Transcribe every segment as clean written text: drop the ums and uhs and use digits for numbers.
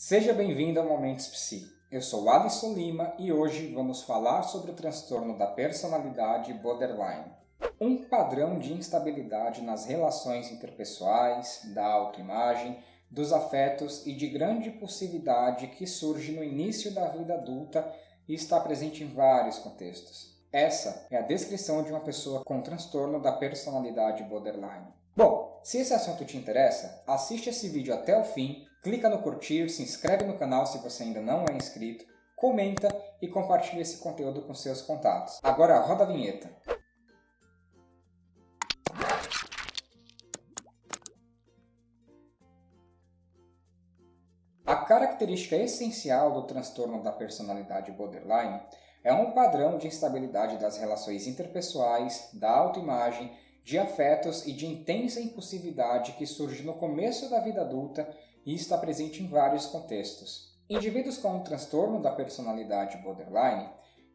Seja bem-vindo ao Momentos Psi. Eu sou Alisson Lima e hoje vamos falar sobre o transtorno da personalidade borderline. Um padrão de instabilidade nas relações interpessoais, da autoimagem, dos afetos e de grande impulsividade que surge no início da vida adulta e está presente em vários contextos. Essa é a descrição de uma pessoa com transtorno da personalidade borderline. Bom, se esse assunto te interessa, assiste esse vídeo até o fim, clica no curtir, se inscreve no canal se você ainda não é inscrito, comenta e compartilha esse conteúdo com seus contatos. Agora roda a vinheta. A característica essencial do transtorno da personalidade borderline é um padrão de instabilidade das relações interpessoais, da autoimagem, de afetos e de intensa impulsividade que surge no começo da vida adulta e está presente em vários contextos. Indivíduos com um transtorno da personalidade borderline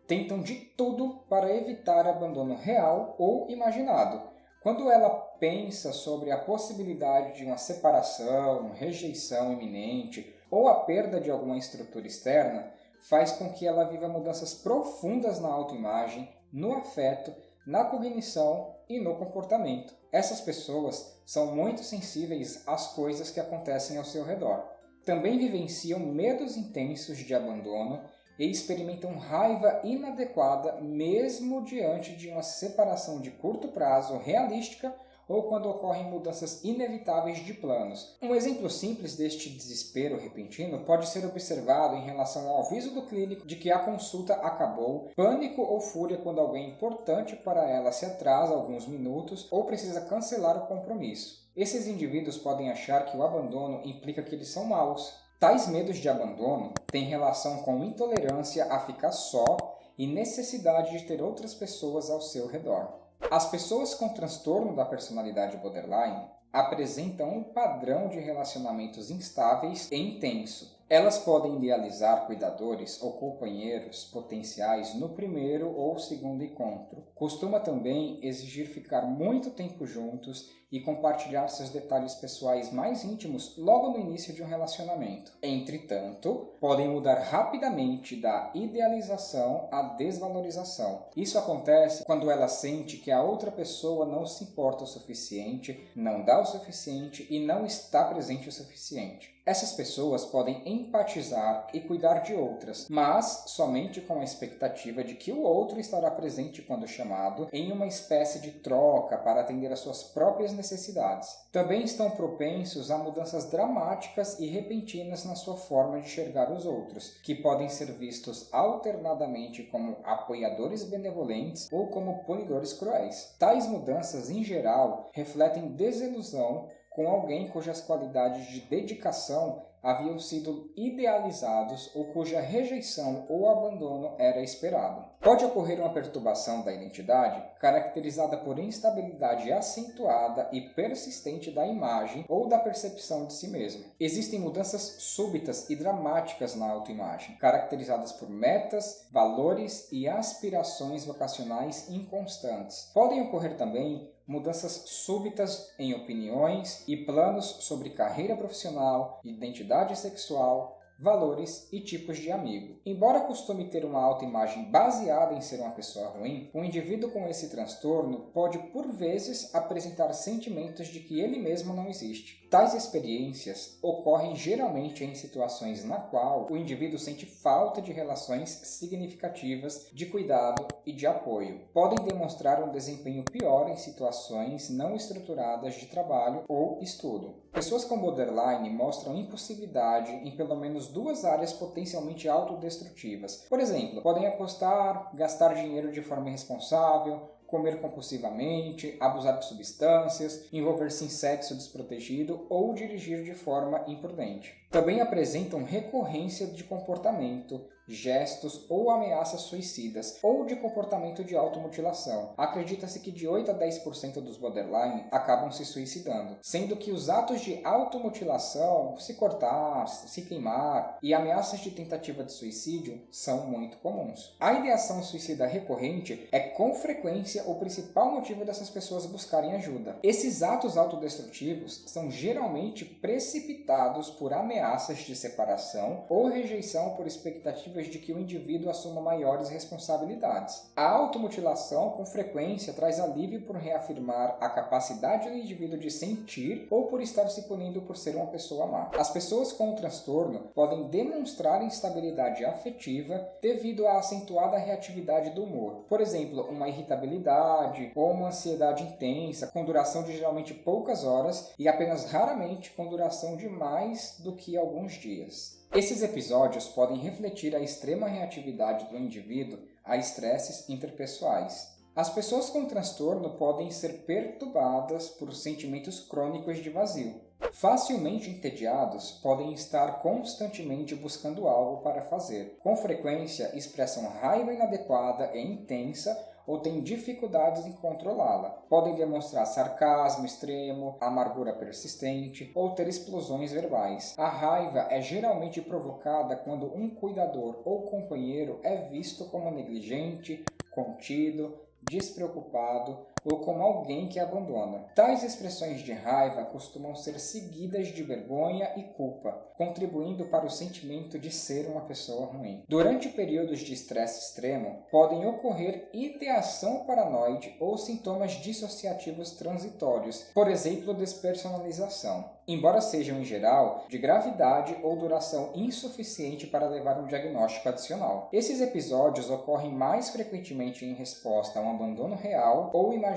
tentam de tudo para evitar abandono real ou imaginado. Quando ela pensa sobre a possibilidade de uma separação, rejeição iminente ou a perda de alguma estrutura externa, faz com que ela viva mudanças profundas na autoimagem, no afeto, na cognição e no comportamento. Essas pessoas são muito sensíveis às coisas que acontecem ao seu redor. Também vivenciam medos intensos de abandono e experimentam raiva inadequada mesmo diante de uma separação de curto prazo realística ou quando ocorrem mudanças inevitáveis de planos. Um exemplo simples deste desespero repentino pode ser observado em relação ao aviso do clínico de que a consulta acabou, pânico ou fúria quando alguém importante para ela se atrasa alguns minutos ou precisa cancelar o compromisso. Esses indivíduos podem achar que o abandono implica que eles são maus. Tais medos de abandono têm relação com intolerância a ficar só e necessidade de ter outras pessoas ao seu redor. As pessoas com transtorno da personalidade borderline apresentam um padrão de relacionamentos instáveis e intenso. Elas podem idealizar cuidadores ou companheiros potenciais no primeiro ou segundo encontro. Costuma também exigir ficar muito tempo juntos e compartilhar seus detalhes pessoais mais íntimos logo no início de um relacionamento. Entretanto, podem mudar rapidamente da idealização à desvalorização. Isso acontece quando ela sente que a outra pessoa não se importa o suficiente, não dá o suficiente e não está presente o suficiente. Essas pessoas podem empatizar e cuidar de outras, mas somente com a expectativa de que o outro estará presente quando chamado, em uma espécie de troca para atender às suas próprias necessidades. Também estão propensos a mudanças dramáticas e repentinas na sua forma de enxergar os outros, que podem ser vistos alternadamente como apoiadores benevolentes ou como punidores cruéis. Tais mudanças, em geral, refletem desilusão com alguém cujas qualidades de dedicação haviam sido idealizados ou cuja rejeição ou abandono era esperado. Pode ocorrer uma perturbação da identidade caracterizada por instabilidade acentuada e persistente da imagem ou da percepção de si mesmo. Existem mudanças súbitas e dramáticas na autoimagem, caracterizadas por metas, valores e aspirações vocacionais inconstantes. Podem ocorrer também mudanças súbitas em opiniões e planos sobre carreira profissional, identidade sexual, valores e tipos de amigo. Embora costume ter uma autoimagem baseada em ser uma pessoa ruim, um indivíduo com esse transtorno pode, por vezes, apresentar sentimentos de que ele mesmo não existe. Tais experiências ocorrem geralmente em situações na qual o indivíduo sente falta de relações significativas, de cuidado e de apoio. Podem demonstrar um desempenho pior em situações não estruturadas de trabalho ou estudo. Pessoas com borderline mostram impulsividade em pelo menos duas áreas potencialmente autodestrutivas. Por exemplo, podem apostar, gastar dinheiro de forma irresponsável, comer compulsivamente, abusar de substâncias, envolver-se em sexo desprotegido ou dirigir de forma imprudente. Também apresentam recorrência de comportamento, gestos ou ameaças suicidas ou de comportamento de automutilação. Acredita-se que de 8 a 10% dos borderline acabam se suicidando, sendo que os atos de automutilação, se cortar, se queimar e ameaças de tentativa de suicídio são muito comuns. A ideação suicida recorrente é com frequência o principal motivo dessas pessoas buscarem ajuda. Esses atos autodestrutivos são geralmente precipitados por ameaças ameaças de separação ou rejeição por expectativas de que o indivíduo assuma maiores responsabilidades. A automutilação, com frequência, traz alívio por reafirmar a capacidade do indivíduo de sentir ou por estar se punindo por ser uma pessoa má. As pessoas com o transtorno podem demonstrar instabilidade afetiva devido à acentuada reatividade do humor. Por exemplo, uma irritabilidade ou uma ansiedade intensa, com duração de geralmente poucas horas e apenas raramente com duração de mais do que alguns dias. Esses episódios podem refletir a extrema reatividade do indivíduo a estresses interpessoais. As pessoas com transtorno podem ser perturbadas por sentimentos crônicos de vazio. Facilmente entediados, podem estar constantemente buscando algo para fazer. Com frequência, expressam raiva inadequada e intensa ou têm dificuldades em controlá-la. Podem demonstrar sarcasmo extremo, amargura persistente ou ter explosões verbais. A raiva é geralmente provocada quando um cuidador ou companheiro é visto como negligente, contido, despreocupado ou como alguém que abandona. Tais expressões de raiva costumam ser seguidas de vergonha e culpa, contribuindo para o sentimento de ser uma pessoa ruim. Durante períodos de estresse extremo, podem ocorrer ideação paranoide ou sintomas dissociativos transitórios, por exemplo, despersonalização, embora sejam, em geral, de gravidade ou duração insuficiente para levar um diagnóstico adicional. Esses episódios ocorrem mais frequentemente em resposta a um abandono real ou imaginado.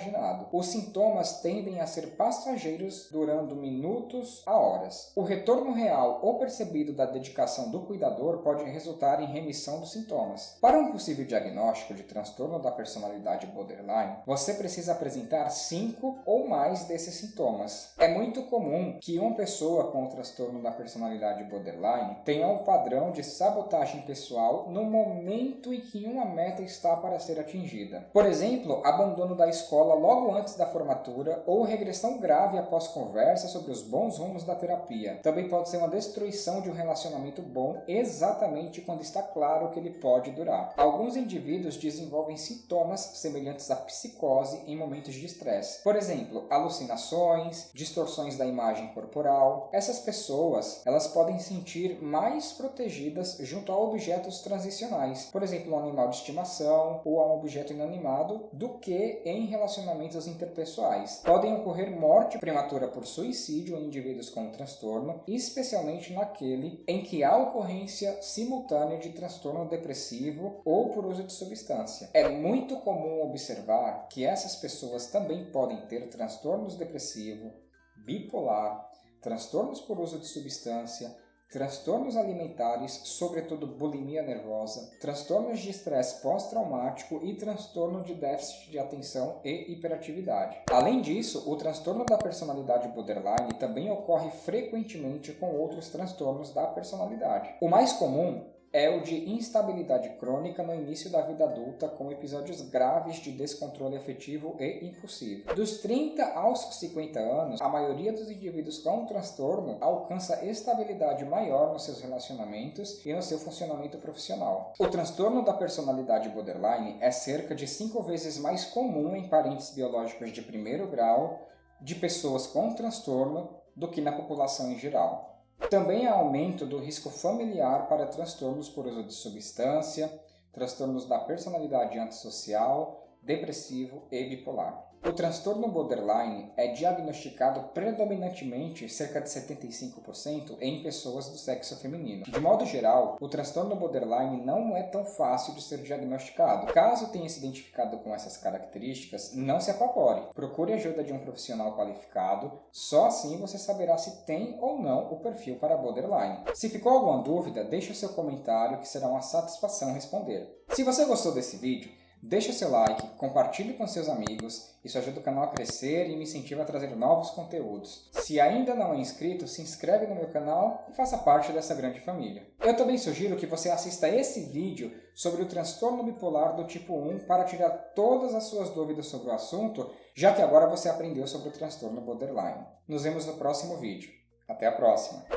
Os sintomas tendem a ser passageiros, durando minutos a horas. O retorno real ou percebido da dedicação do cuidador pode resultar em remissão dos sintomas. Para um possível diagnóstico de transtorno da personalidade borderline, você precisa apresentar 5 ou mais desses sintomas. É muito comum que uma pessoa com o transtorno da personalidade borderline tenha um padrão de sabotagem pessoal no momento em que uma meta está para ser atingida. Por exemplo, abandono da escola logo antes da formatura ou regressão grave após conversa sobre os bons rumos da terapia. Também pode ser uma destruição de um relacionamento bom exatamente quando está claro que ele pode durar. Alguns indivíduos desenvolvem sintomas semelhantes à psicose em momentos de estresse. Por exemplo, alucinações, distorções da imagem corporal. Essas pessoas, elas podem se sentir mais protegidas junto a objetos transicionais, por exemplo, um animal de estimação ou a um objeto inanimado, do que em relacionamentos interpessoais. Podem ocorrer morte prematura por suicídio em indivíduos com transtorno, especialmente naquele em que há ocorrência simultânea de transtorno depressivo ou por uso de substância. É muito comum observar que essas pessoas também podem ter transtornos depressivo, bipolar, transtornos por uso de substância, transtornos alimentares, sobretudo bulimia nervosa, transtornos de estresse pós-traumático e transtorno de déficit de atenção e hiperatividade. Além disso, o transtorno da personalidade borderline também ocorre frequentemente com outros transtornos da personalidade. O mais comum é o de instabilidade crônica no início da vida adulta, com episódios graves de descontrole afetivo e impulsivo. Dos 30 aos 50 anos, a maioria dos indivíduos com o transtorno alcança estabilidade maior nos seus relacionamentos e no seu funcionamento profissional. O transtorno da personalidade borderline é cerca de 5 vezes mais comum em parentes biológicos de primeiro grau de pessoas com transtorno do que na população em geral. Também há aumento do risco familiar para transtornos por uso de substância, transtornos da personalidade antissocial, depressivo e bipolar. O transtorno borderline é diagnosticado predominantemente, cerca de 75%, em pessoas do sexo feminino. De modo geral, o transtorno borderline não é tão fácil de ser diagnosticado. Caso tenha se identificado com essas características, não se apavore. Procure a ajuda de um profissional qualificado, só assim você saberá se tem ou não o perfil para borderline. Se ficou alguma dúvida, deixe o seu comentário que será uma satisfação responder. Se você gostou desse vídeo, deixe o seu like, compartilhe com seus amigos, isso ajuda o canal a crescer e me incentiva a trazer novos conteúdos. Se ainda não é inscrito, se inscreve no meu canal e faça parte dessa grande família. Eu também sugiro que você assista esse vídeo sobre o transtorno bipolar do tipo 1 para tirar todas as suas dúvidas sobre o assunto, já que agora você aprendeu sobre o transtorno borderline. Nos vemos no próximo vídeo. Até a próxima!